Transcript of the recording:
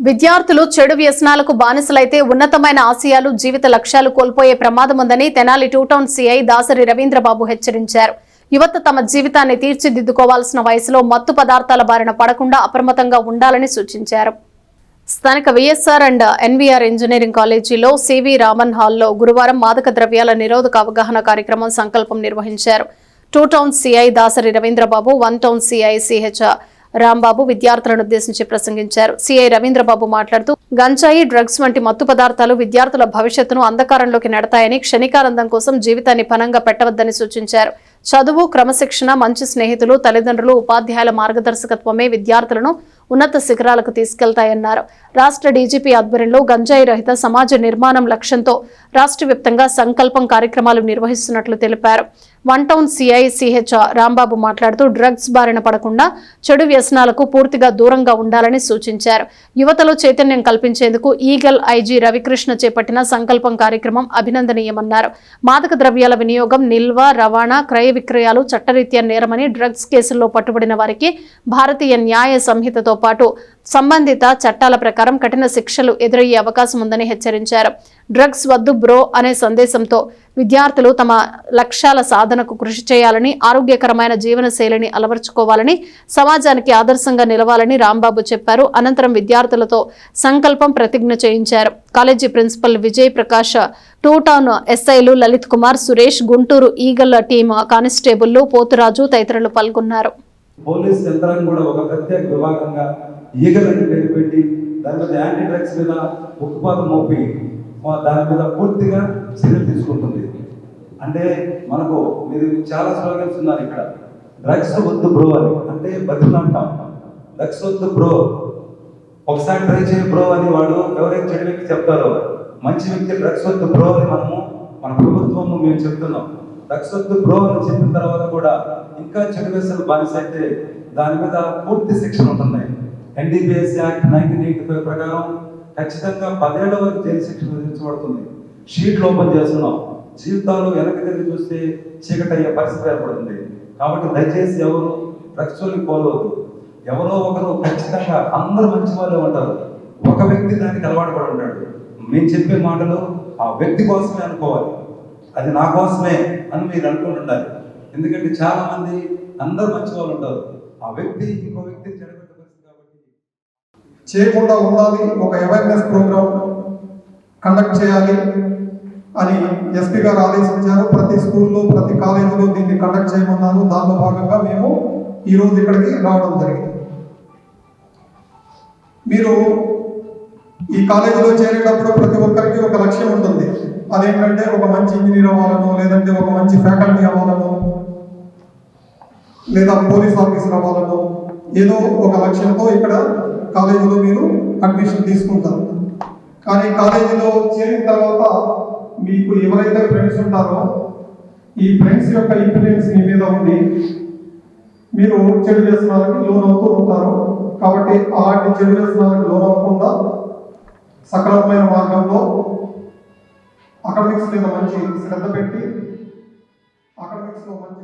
విద్యార్థులు చెడు వ్యసనాలకు బానిసలైతే ఉన్నతమైన ఆశయాలు జీవిత లక్ష్యాలు కోల్పోయే ప్రమాదం ఉందని Tenali two town CI Dasari Ravindra Babu హెచ్చరించారు. యువత తమ జీవితాన్ని తీర్చిదిద్దుకోవాల్సిన వయసులో మత్తు పదార్థాల బారిన పడకుండా అప్రమత్తంగా ఉండాలని సూచించారు. స్థానిక విఎస్ఆర్ అండ్ ఎన్వీఆర్ ఇంజనీరింగ్ కాలేజీలో సివి రామన్ హాల్లో గురువారం మాదక ద్రవ్యాల నిరోధక అవగాహన కార్యక్రమం సంకల్పం నిర్వహించారు. Two town CI Dasari Ravindra Babu, one town CI CH Rambabu విద్యార్థులను ఉద్దేశించి ప్రసంగించారు. సీఐ రవీంద్రబాబు మాట్లాడుతూ గంజాయి, డ్రగ్స్ వంటి మత్తు పదార్థాలు విద్యార్థుల భవిష్యత్తును అంధకారంలోకి నెడతాయని, క్షణికానందం కోసం జీవితాన్ని పణంగా పెట్టవద్దని సూచించారు. చదువు, క్రమశిక్షణ, మంచి స్నేహితులు, తల్లిదండ్రులు, ఉపాధ్యాయుల మార్గదర్శకత్వమే విద్యార్థులను ఉన్నత శిఖరాలకు తీసుకెళ్తాయన్నారు. రాష్ట్ర డీజీపీ ఆధ్వర్యంలో గంజాయి రహిత సమాజ నిర్మాణం లక్ష్యంతో రాష్ట్ర వ్యాప్తంగా సంకల్పం కార్యక్రమాలు నిర్వహిస్తున్నట్లు తెలిపారు. One town CI CH Rambabu మాట్లాడుతూ డ్రగ్స్ బారిన పడకుండా చెడు వ్యసనాలకు పూర్తిగా దూరంగా ఉండాలని సూచించారు. యువతలో చైతన్యం కల్పించేందుకు ఈగల్ ఐజీ రవికృష్ణ చేపట్టిన సంకల్పం కార్యక్రమం అభినందనీయమన్నారు. మాదక ద్రవ్యాల వినియోగం, నిల్వ, రవాణా, క్రయ విక్రయాలు చట్టరీత్యా నేరమని, డ్రగ్స్ కేసుల్లో పట్టుబడిన వారికి భారతీయ న్యాయ సంహితతో పాటు సంబంధిత చట్టాల ప్రకారం కఠిన శిక్షలు ఎదురయ్యే అవకాశం ఉందని హెచ్చరించారు. డ్రగ్స్ వద్దు బ్రో అనే సందేశంతో విద్యార్థులు తమ లక్ష్యాల సాధనకు కృషి చేయాలని, ఆరోగ్యకరమైన జీవన శైలిని అలవర్చుకోవాలని, సమాజానికి ఆదర్శంగా నిలవాలని రాంబాబు చెప్పారు. అనంతరం విద్యార్థులతో సంకల్పం ప్రతిజ్ఞ చేయించారు. College principal Vijay Prakash, two town ఎస్ఐలు లలిత్ కుమార్, సురేష్, గుంటూరు ఈగల్ టీమ్ కానిస్టేబుల్లు పోతురాజు తదితరులు పాల్గొన్నారు. పోలీస్ యంత్రాంగం కూడా ఒక ప్రత్యేక విభాగంగా ఈగల్ అని పేరు పెట్టి దాని మీద యాంటీ డ్రగ్స్ మీద ఉక్కుపాతం మోపి దాని మీద పూర్తిగా చర్యలు తీసుకుంటుంది. అంటే మనకు మీరు చాలా స్లోగన్స్ ఉన్నారు ఇక్కడ. డ్రగ్స్ వద్దు బ్రో అని అంటే బతులు అంటాం. డ్రగ్స్ వద్దు బ్రో, ఒకసారి ట్రై చేయ బ్రో అని వాడు ఎవరైతే చెడు వ్యక్తి చెప్తారో, మంచి వ్యక్తి డ్రగ్స్ వద్దు బ్రో అని మన ప్రభుత్వము మేము చెప్తున్నాం. డ్రగ్స్ వద్దు బ్రో అని చెప్పిన తర్వాత కూడా ఇంకా చెడు వ్యసనాలు బానిస అయితే దాని మీద పూర్తి శిక్షణ ఉంటున్నాయి. ఎన్డీపీఎస్ యాక్ట్ 1985 ప్రకారం ఖచ్చితంగా 10 ఏళ్ల వరకు జైలు శిక్ష విధించబడుతుంది. షీట్లు ఓపెన్ చేస్తున్నాం. జీవితాలు వెనక్కి తిరిగి చూస్తే చీకటి అయ్యే పరిస్థితి ఏర్పడుతుంది. కాబట్టి దయచేసి ఎవరు డ్రగ్స్ పోలవద్దు. ఎవరో ఒకరు ఖచ్చితంగా అందరూ మంచి వాళ్ళే ఉంటారు. ఒక వ్యక్తి దానికి అలవాటు పడి ఉంటాడు. మేము చెప్పే మాటలు ఆ వ్యక్తి కోసమే అనుకోవాలి, అది నా కోసమే అని మీరు అనుకుంటుండాలి. ఎందుకంటే చాలా మంది అందరూ మంచి వాళ్ళు ఉంటారు, ఆ వ్యక్తి ఇంకో వ్యక్తి చెడగొట్టే పరిస్థితి కాబట్టి చేయకుండా ఉండాలి. ఒక అవేర్నెస్ ప్రోగ్రామ్ కండక్ట్ చేయాలి అని ఎస్పీ గారు ఆదేశించారు. ప్రతి స్కూల్లో, ప్రతి కాలేజీలో దీన్ని కండక్ట్ చేయమన్నారు. దానిలో భాగంగా మేము ఈరోజు ఇక్కడికి రావడం జరిగింది. మీరు ఈ కాలేజీలో చేరేటప్పుడు ప్రతి ఒక్కరికి ఒక లక్ష్యం ఉంటుంది. అదేంటంటే ఒక మంచి ఇంజనీర్ అవ్వాలను, లేదంటే ఒక మంచి ఫ్యాకల్టీ అవ్వాలను, లేదా పోలీస్ ఆఫీసర్ అవ్వాలను, ఏదో ఒక లక్ష్యంతో ఇక్కడ కాలేజీలో మీరు అడ్మిషన్ తీసుకుంటారు. కానీ కాలేజీలో చేరిన తర్వాత మీకు ఎవరైతే ఫ్రెండ్స్ ఉంటారో ఈ ఫ్రెండ్స్ యొక్క ఇన్ఫ్లుయెన్స్ మీ మీద ఉండి మీరు చెడు వ్యసనాలకి లోన్ అవుతూ ఉంటారు. కాబట్టి అలాంటి చెడు వ్యసనాలకు లోన్ అవ్వకుండా సక్రమమైన మార్గంలో అకాడమిక్స్ మీద మంచి శ్రద్ధ పెట్టి అకాడమిక్స్లో మంచి